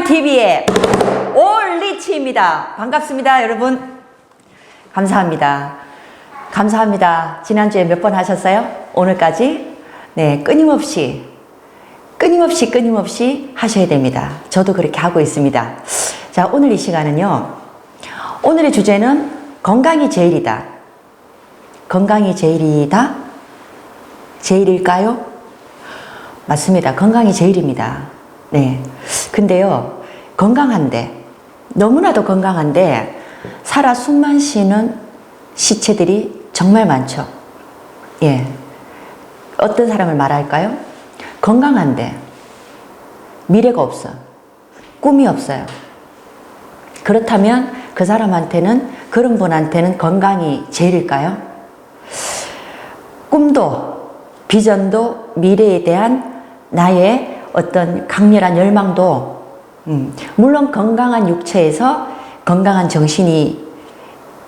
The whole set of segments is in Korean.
TV의 올리치입니다. 반갑습니다, 여러분. 감사합니다. 감사합니다. 지난주에 몇 번 하셨어요? 오늘까지? 네, 끊임없이 하셔야 됩니다. 저도 그렇게 하고 있습니다. 자, 오늘 이 시간은요. 오늘의 주제는 건강이 제일이다. 건강이 제일이다? 제일일까요? 맞습니다. 건강이 제일입니다. 네. 근데요, 건강한데, 너무나도 건강한데, 살아 숨만 쉬는 시체들이 정말 많죠. 예. 어떤 사람을 말할까요? 건강한데, 미래가 없어. 꿈이 없어요. 그렇다면 그 사람한테는, 그런 분한테는 건강이 제일일까요? 꿈도, 비전도, 미래에 대한 나의 어떤 강렬한 열망도, 물론 건강한 육체에서 건강한 정신이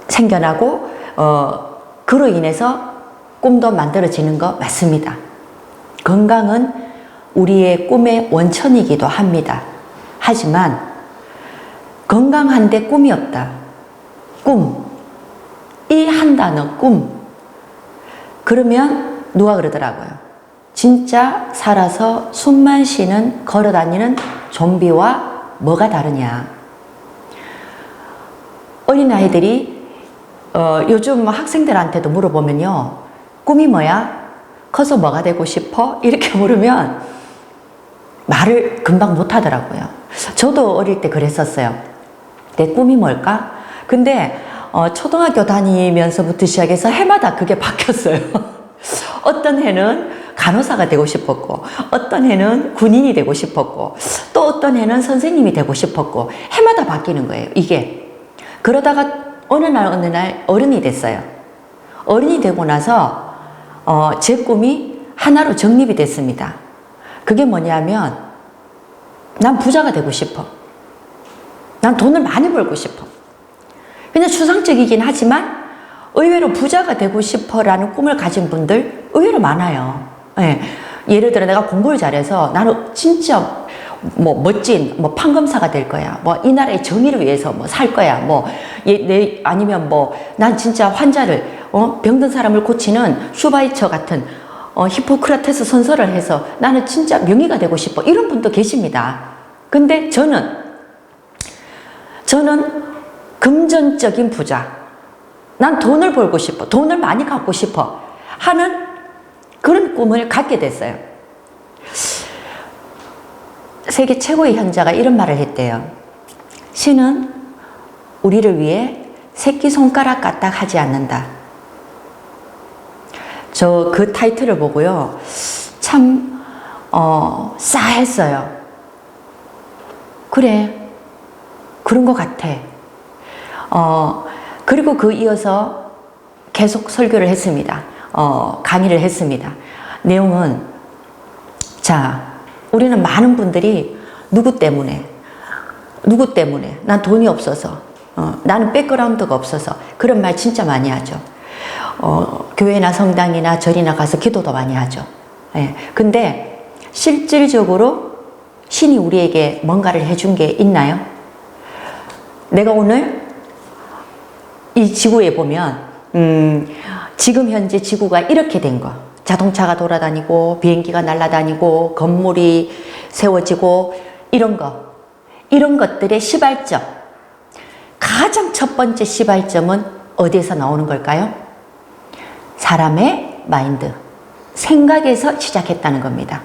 생겨나고, 그로 인해서 꿈도 만들어지는 거 맞습니다. 건강은 우리의 꿈의 원천이기도 합니다. 하지만, 건강한데 꿈이 없다. 꿈. 이 한 단어, 꿈. 그러면 누가 그러더라고요. 진짜 살아서 숨만 쉬는, 걸어다니는 좀비와 뭐가 다르냐. 어린아이들이 요즘 학생들한테도 물어보면요. 꿈이 뭐야? 커서 뭐가 되고 싶어? 이렇게 물으면 말을 금방 못 하더라고요. 저도 어릴 때 그랬었어요. 내 꿈이 뭘까? 근데 초등학교 다니면서부터 시작해서 해마다 그게 바뀌었어요. 어떤 해는 간호사가 되고 싶었고, 어떤 해는 군인이 되고 싶었고, 또 어떤 해는 선생님이 되고 싶었고, 해마다 바뀌는 거예요, 이게. 그러다가 어느 날 어른이 됐어요. 어른이 되고 나서 제 꿈이 하나로 정립이 됐습니다. 그게 뭐냐면, 난 부자가 되고 싶어. 난 돈을 많이 벌고 싶어. 그냥 추상적이긴 하지만 의외로 부자가 되고 싶어라는 꿈을 가진 분들 의외로 많아요. 예. 예를 들어 내가 공부를 잘해서 나는 진짜 멋진 판검사가 될 거야. 이 나라의 정의를 위해서 살 거야. 아니면 난 진짜 환자를 병든 사람을 고치는 슈바이처 같은 히포크라테스 선서를 해서 나는 진짜 명의가 되고 싶어. 이런 분도 계십니다. 근데 저는 금전적인 부자. 난 돈을 벌고 싶어. 돈을 많이 갖고 싶어. 하는 그런 꿈을 갖게 됐어요. 세계 최고의 현자가 이런 말을 했대요. 신은 우리를 위해 새끼손가락 까딱 하지 않는다. 저 그 타이틀을 보고요. 참, 싸했어요. 그래. 그런 것 같아. 그리고 그 이어서 계속 설교를 했습니다. 강의를 했습니다. 내용은, 자, 우리는 많은 분들이 누구 때문에, 난 돈이 없어서, 나는 백그라운드가 없어서, 그런 말 진짜 많이 하죠. 교회나 성당이나 절이나 가서 기도도 많이 하죠. 예. 근데 실질적으로 신이 우리에게 뭔가를 해준 게 있나요? 내가 오늘 이 지구에 보면 지금 현재 지구가 이렇게 된 거, 자동차가 돌아다니고 비행기가 날아다니고 건물이 세워지고 이런 것들의 시발점, 가장 첫 번째 시발점은 어디에서 나오는 걸까요? 사람의 마인드, 생각에서 시작했다는 겁니다.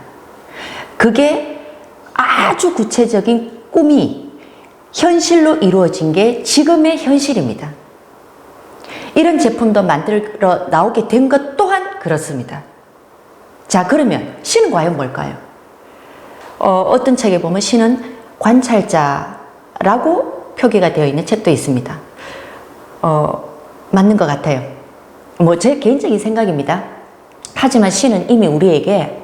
그게 아주 구체적인 꿈이 현실로 이루어진 게 지금의 현실입니다. 이런 제품도 만들어 나오게 된 것 또한 그렇습니다. 자, 그러면 신은 과연 뭘까요? 어떤 책에 보면 신은 관찰자라고 표기가 되어 있는 책도 있습니다. 맞는 것 같아요. 제 개인적인 생각입니다. 하지만 신은 이미 우리에게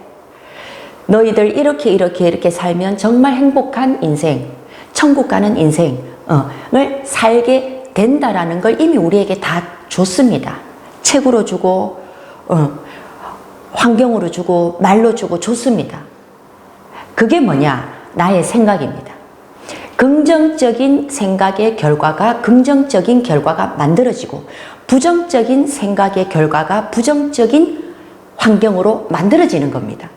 너희들 이렇게 살면 정말 행복한 인생, 천국 가는 인생을 살게 된다라는 걸 이미 우리에게 다 줬습니다. 책으로 주고, 환경으로 주고, 말로 주고 줬습니다. 그게 뭐냐? 나의 생각입니다. 긍정적인 생각의 결과가 긍정적인 결과가 만들어지고 부정적인 생각의 결과가 부정적인 환경으로 만들어지는 겁니다.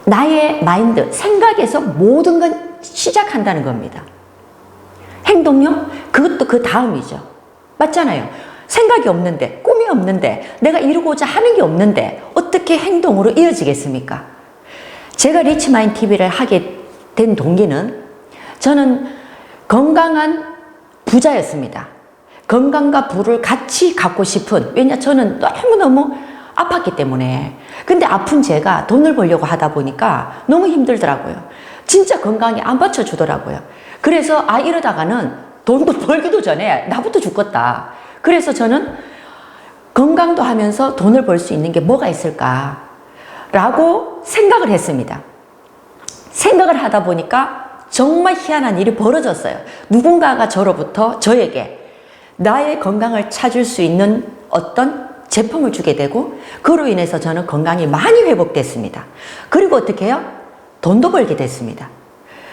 나의 마인드, 생각에서 모든 건 시작한다는 겁니다. 행동요? 그것도 그 다음이죠. 맞잖아요. 생각이 없는데, 꿈이 없는데, 내가 이루고자 하는 게 없는데 어떻게 행동으로 이어지겠습니까? 제가 리치마인드 TV를 하게 된 동기는 저는 건강한 부자였습니다. 건강과 부를 같이 갖고 싶은, 왜냐 저는 너무너무 아팠기 때문에. 근데 아픈 제가 돈을 벌려고 하다 보니까 너무 힘들더라고요. 진짜 건강이 안 받쳐주더라고요. 그래서 이러다가는 돈도 벌기도 전에 나부터 죽겠다. 그래서 저는 건강도 하면서 돈을 벌 수 있는 게 뭐가 있을까 라고 생각을 했습니다. 생각을 하다 보니까 정말 희한한 일이 벌어졌어요. 누군가가 저에게 나의 건강을 찾을 수 있는 어떤 제품을 주게 되고, 그로 인해서 저는 건강이 많이 회복됐습니다. 그리고 어떻게 해요? 돈도 벌게 됐습니다.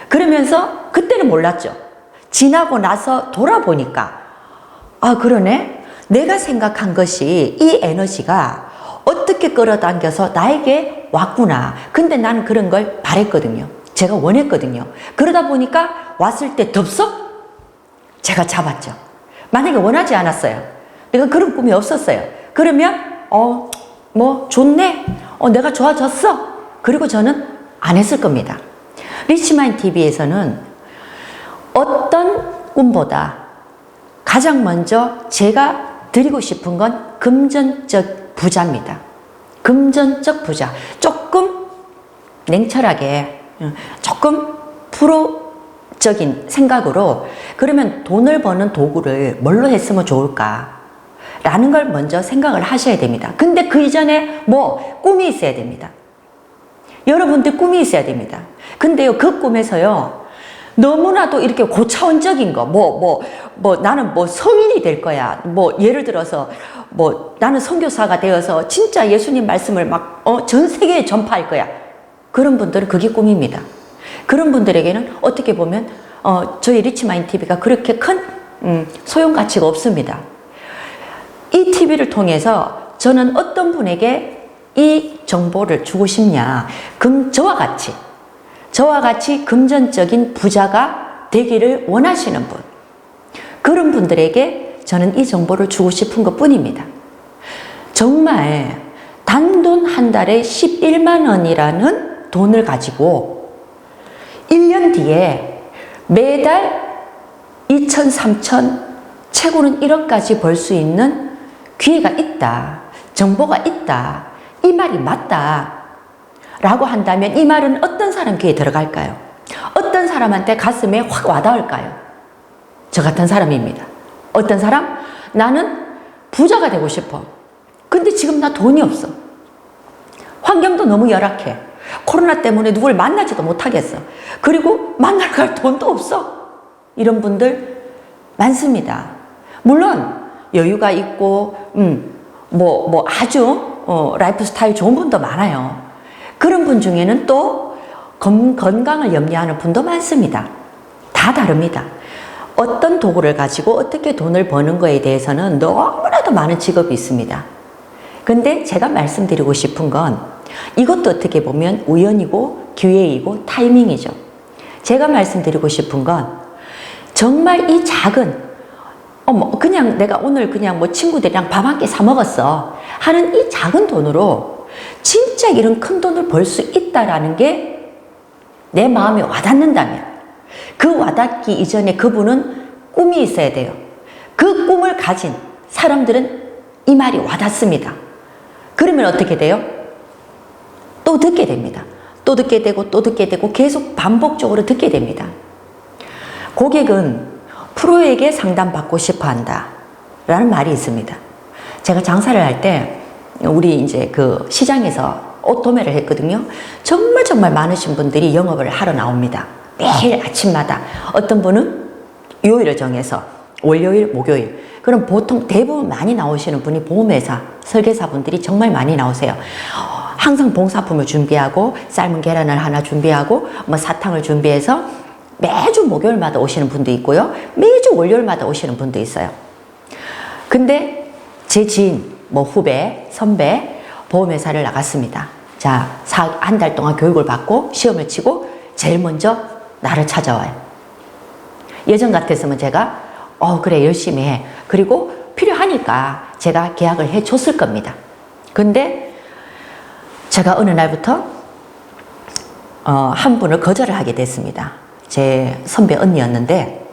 그러면서 그때는 몰랐죠. 지나고 나서 돌아보니까 그러네. 내가 생각한 것이 이 에너지가 어떻게 끌어당겨서 나에게 왔구나. 근데 나는 그런 걸 바랬거든요. 제가 원했거든요. 그러다 보니까 왔을 때 덥석 제가 잡았죠. 만약에 원하지 않았어요. 내가 그런 꿈이 없었어요. 그러면 뭐 좋네. 내가 좋아졌어. 그리고 저는 안 했을 겁니다. 리치마인드 TV에서는 어떤 꿈보다 가장 먼저 제가 드리고 싶은 건 금전적 부자입니다. 금전적 부자. 조금 냉철하게, 조금 프로적인 생각으로, 그러면 돈을 버는 도구를 뭘로 했으면 좋을까? 라는 걸 먼저 생각을 하셔야 됩니다. 근데 그 이전에 꿈이 있어야 됩니다. 여러분들 꿈이 있어야 됩니다. 근데요, 그 꿈에서요, 너무나도 이렇게 고차원적인 거, 나는 성인이 될 거야. 예를 들어서, 나는 선교사가 되어서 진짜 예수님 말씀을 전 세계에 전파할 거야. 그런 분들은 그게 꿈입니다. 그런 분들에게는 어떻게 보면, 저희 리치마인드 TV가 그렇게 큰, 소용가치가 없습니다. 이 TV를 통해서 저는 어떤 분에게 이 정보를 주고 싶냐. 저와 같이 금전적인 부자가 되기를 원하시는 분, 그런 분들에게 저는 이 정보를 주고 싶은 것 뿐입니다. 정말 단돈 한 달에 11만 원이라는 돈을 가지고 1년 뒤에 매달 2천, 3천, 최고는 1억까지 벌 수 있는 기회가 있다. 정보가 있다. 이 말이 맞다. 라고 한다면 이 말은 어떤 사람 귀에 들어갈까요? 어떤 사람한테 가슴에 확 와닿을까요? 저 같은 사람입니다. 어떤 사람? 나는 부자가 되고 싶어. 근데 지금 나 돈이 없어. 환경도 너무 열악해. 코로나 때문에 누굴 만나지도 못하겠어. 그리고 만나러 갈 돈도 없어. 이런 분들 많습니다. 물론 여유가 있고 아주 라이프 스타일 좋은 분도 많아요. 그런 분 중에는 또 건강을 염려하는 분도 많습니다. 다 다릅니다. 어떤 도구를 가지고 어떻게 돈을 버는 거에 대해서는 너무나도 많은 직업이 있습니다. 근데 제가 말씀드리고 싶은 건 이것도 어떻게 보면 우연이고 기회이고 타이밍이죠. 제가 말씀드리고 싶은 건 정말 이 작은 그냥 내가 오늘 그냥 친구들이랑 밥 한 끼 사 먹었어 하는 이 작은 돈으로 진짜 이런 큰 돈을 벌 수 있다라는 게 내 마음에 와닿는다면, 그 와닿기 이전에 그분은 꿈이 있어야 돼요. 그 꿈을 가진 사람들은 이 말이 와닿습니다. 그러면 어떻게 돼요? 또 듣게 됩니다. 또 듣게 되고 또 듣게 되고 계속 반복적으로 듣게 됩니다. 고객은 프로에게 상담받고 싶어 한다 라는 말이 있습니다. 제가 장사를 할 때 우리 이제 그 시장에서 옷 도매를 했거든요. 정말 많으신 분들이 영업을 하러 나옵니다. 매일 아침마다. 어떤 분은 요일을 정해서 월요일, 목요일. 그럼 보통 대부분 많이 나오시는 분이 보험회사, 설계사분들이 정말 많이 나오세요. 항상 봉사품을 준비하고 삶은 계란을 하나 준비하고 사탕을 준비해서 매주 매주 목요일마다 오시는 분도 있고요. 매주 월요일마다 오시는 분도 있어요. 근데 제 지인, 후배, 선배, 보험회사를 나갔습니다. 자, 한 달 동안 교육을 받고 시험을 치고 제일 먼저 나를 찾아와요. 예전 같았으면 제가 그래 열심히 해. 그리고 필요하니까 제가 계약을 해줬을 겁니다. 근데 제가 어느 날부터 한 분을 거절을 하게 됐습니다. 제 선배 언니였는데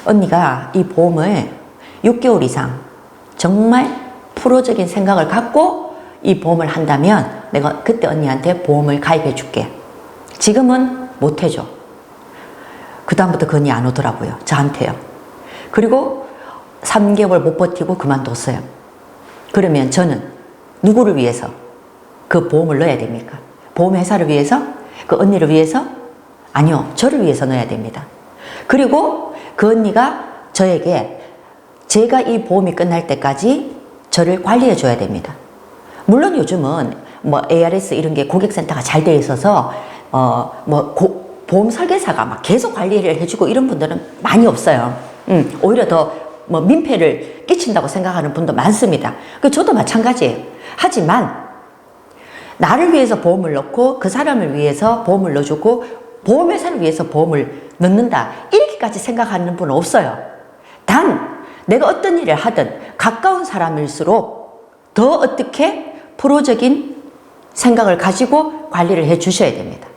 언니가 이 보험을 6개월 이상 정말 프로적인 생각을 갖고 이 보험을 한다면 내가 그때 언니한테 보험을 가입해 줄게. 지금은 못 해줘. 그 다음부터 그 언니 안 오더라고요. 저한테요. 그리고 3개월 못 버티고 그만뒀어요. 그러면 저는 누구를 위해서 그 보험을 넣어야 됩니까? 보험회사를 위해서? 그 언니를 위해서? 아니요. 저를 위해서 넣어야 됩니다. 그리고 그 언니가 저에게 제가 이 보험이 끝날 때까지 저를 관리해 줘야 됩니다. 물론 요즘은 ARS 이런 게 고객센터가 잘 되어 있어서 보험 설계사가 막 계속 관리를 해주고 이런 분들은 많이 없어요. 오히려 더 민폐를 끼친다고 생각하는 분도 많습니다. 저도 마찬가지예요. 하지만 나를 위해서 보험을 넣고 그 사람을 위해서 보험을 넣어주고 보험회사를 위해서 보험을 넣는다 이렇게까지 생각하는 분은 없어요. 단 내가 어떤 일을 하든 가까운 사람일수록 더 어떻게 프로적인 생각을 가지고 관리를 해 주셔야 됩니다.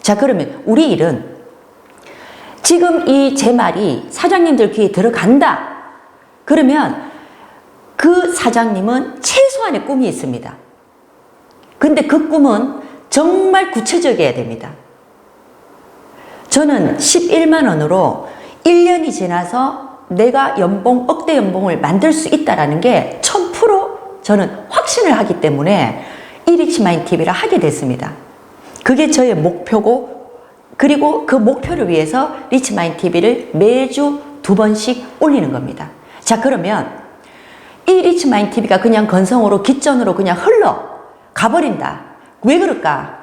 자, 그러면 우리 일은 지금 이 제 말이 사장님들 귀에 들어간다. 그러면 그 사장님은 최소한의 꿈이 있습니다. 근데 그 꿈은 정말 구체적이어야 됩니다. 저는 11만 원으로 1년이 지나서 내가 억대 연봉을 만들 수 있다는 게 1000% 저는 확신을 하기 때문에 이 리치마인드 TV를 하게 됐습니다. 그게 저의 목표고, 그리고 그 목표를 위해서 리치마인드 TV를 매주 2번씩 올리는 겁니다. 자, 그러면 이 리치마인드 TV가 그냥 건성으로 기전으로 그냥 흘러 가버린다. 왜 그럴까?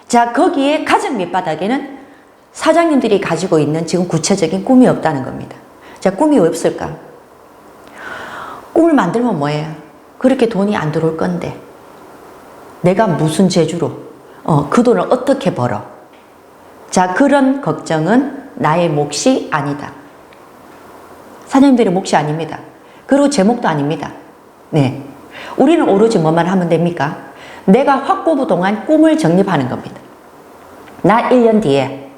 자, 거기에 가장 밑바닥에는 사장님들이 가지고 있는 지금 구체적인 꿈이 없다는 겁니다. 자, 꿈이 왜 없을까? 꿈을 만들면 뭐예요? 그렇게 돈이 안 들어올 건데 내가 무슨 재주로 그 돈을 어떻게 벌어? 자, 그런 걱정은 나의 몫이 아니다. 사장님들의 몫이 아닙니다. 그리고 제 몫도 아닙니다. 네, 우리는 오로지 뭐만 하면 됩니까? 내가 확고부동한 꿈을 정립하는 겁니다. 나 1년 뒤에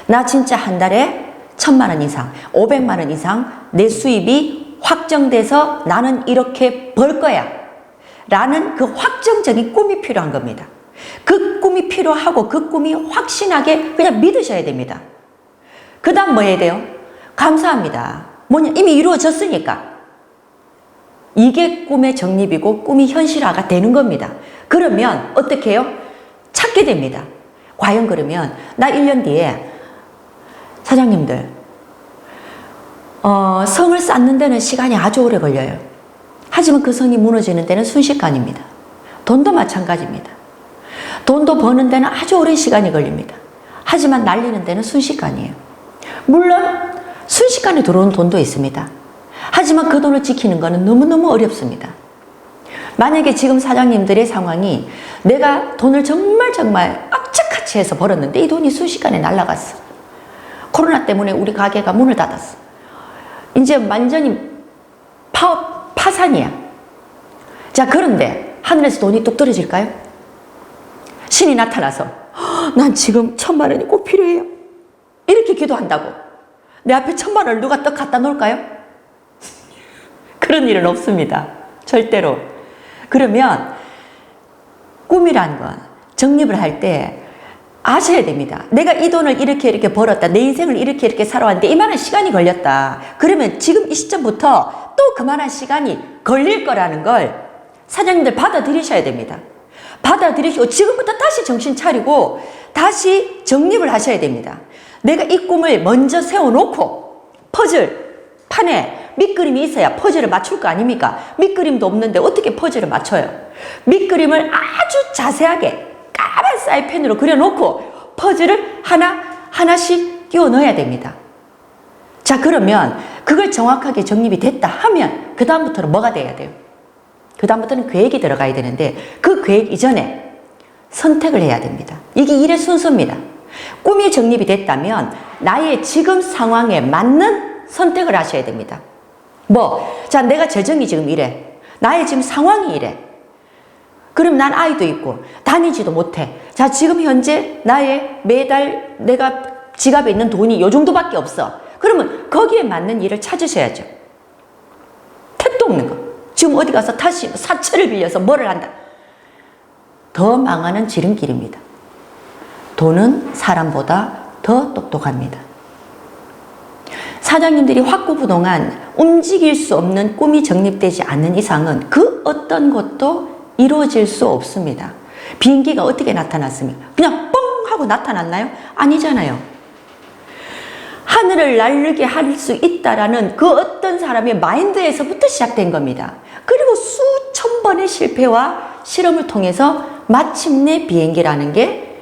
나 진짜 한 달에 1000만 원 이상, 500만 원 이상 내 수입이 확정돼서 나는 이렇게 벌 거야 라는 그 확정적인 꿈이 필요한 겁니다. 그 꿈이 필요하고 그 꿈이 확신하게 그냥 믿으셔야 됩니다. 그 다음 뭐 해야 돼요? 감사합니다. 뭐냐? 이미 이루어졌으니까. 이게 꿈의 정립이고 꿈이 현실화가 되는 겁니다. 그러면 어떻게 해요? 찾게 됩니다. 과연 그러면 나 1년 뒤에 사장님들 성을 쌓는 데는 시간이 아주 오래 걸려요. 하지만 그 성이 무너지는 데는 순식간입니다. 돈도 마찬가지입니다. 돈도 버는 데는 아주 오랜 시간이 걸립니다. 하지만 날리는 데는 순식간이에요. 물론 순식간에 들어오는 돈도 있습니다. 하지만 그 돈을 지키는 것은 너무너무 어렵습니다. 만약에 지금 사장님들의 상황이 내가 돈을 정말 악착같이 해서 벌었는데 이 돈이 순식간에 날아갔어. 코로나 때문에 우리 가게가 문을 닫았어. 이제 완전히 파산이야. 자, 그런데 하늘에서 돈이 뚝 떨어질까요? 신이 나타나서 난 지금 1000만 원이 꼭 필요해요. 이렇게 기도한다고 내 앞에 1000만 원을 누가 떡 갖다 놓을까요? 그런 일은 없습니다. 절대로. 그러면 꿈이라는 건 정립을 할 때 아셔야 됩니다. 내가 이 돈을 이렇게 벌었다. 내 인생을 이렇게 살아왔는데 이만한 시간이 걸렸다. 그러면 지금 이 시점부터 또 그만한 시간이 걸릴 거라는 걸 사장님들 받아들이셔야 됩니다. 받아들이시고 지금부터 다시 정신 차리고 다시 정립을 하셔야 됩니다. 내가 이 꿈을 먼저 세워놓고 퍼즐 판에 밑그림이 있어야 퍼즐을 맞출 거 아닙니까? 밑그림도 없는데 어떻게 퍼즐을 맞춰요? 밑그림을 아주 자세하게 까만 사이펜으로 그려놓고 퍼즐을 하나씩 끼워 넣어야 됩니다. 자, 그러면 그걸 정확하게 정립이 됐다 하면 그 다음부터는 뭐가 돼야 돼요? 그 다음부터는 계획이 들어가야 되는데 그 계획 이전에 선택을 해야 됩니다. 이게 일의 순서입니다. 꿈이 정립이 됐다면 나의 지금 상황에 맞는 선택을 하셔야 됩니다. 자, 내가 재정이 지금 이래. 나의 지금 상황이 이래. 그럼 난 아이도 있고 다니지도 못해. 자, 지금 현재 나의 매달 내가 지갑에 있는 돈이 요 정도밖에 없어. 그러면 거기에 맞는 일을 찾으셔야죠. 택도 없는 거. 지금 어디 가서 다시 사채를 빌려서 뭐를 한다. 더 망하는 지름길입니다. 돈은 사람보다 더 똑똑합니다. 사장님들이 확고부동한 움직일 수 없는 꿈이 정립되지 않는 이상은 그 어떤 것도 이루어질 수 없습니다. 비행기가 어떻게 나타났습니까? 그냥 뻥 하고 나타났나요? 아니잖아요. 하늘을 날르게 할 수 있다라는 그 어떤 사람의 마인드에서부터 시작된 겁니다. 그리고 수천 번의 실패와 실험을 통해서 마침내 비행기라는 게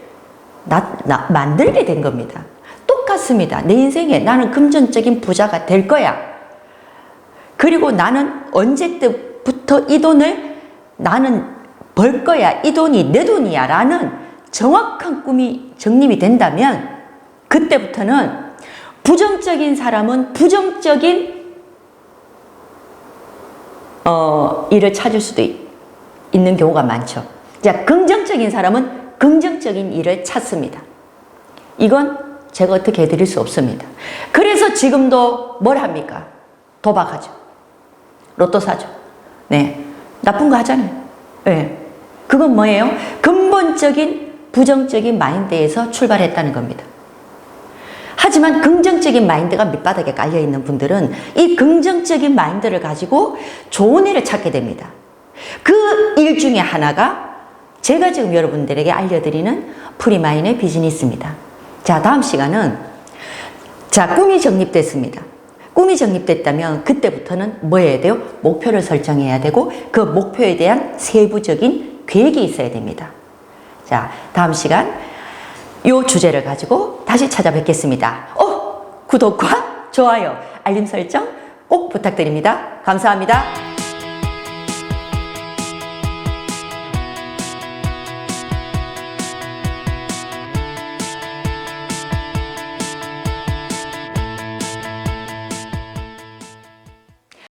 만들게 된 겁니다. 똑같습니다. 내 인생에 나는 금전적인 부자가 될 거야. 그리고 나는 언제 때부터 이 돈을 나는 벌 거야. 이 돈이 내 돈이야. 라는 정확한 꿈이 정립이 된다면 그때부터는 부정적인 사람은 부정적인 일을 찾을 수도 있는 경우가 많죠. 자, 긍정적인 사람은 긍정적인 일을 찾습니다. 이건 제가 어떻게 해드릴 수 없습니다. 그래서 지금도 뭘 합니까? 도박하죠. 로또 사죠. 네. 나쁜 거 하잖아요. 네. 그건 뭐예요? 근본적인 부정적인 마인드에서 출발했다는 겁니다. 하지만 긍정적인 마인드가 밑바닥에 깔려있는 분들은 이 긍정적인 마인드를 가지고 좋은 일을 찾게 됩니다. 그 일 중에 하나가 제가 지금 여러분들에게 알려드리는 프리마인의 비즈니스입니다. 자, 다음 시간은 꿈이 정립됐습니다. 꿈이 정립됐다면 그때부터는 뭐 해야 돼요? 목표를 설정해야 되고 그 목표에 대한 세부적인 계획이 있어야 됩니다. 자, 다음 시간 이 주제를 가지고 다시 찾아뵙겠습니다. 구독과 좋아요, 알림 설정 꼭 부탁드립니다. 감사합니다.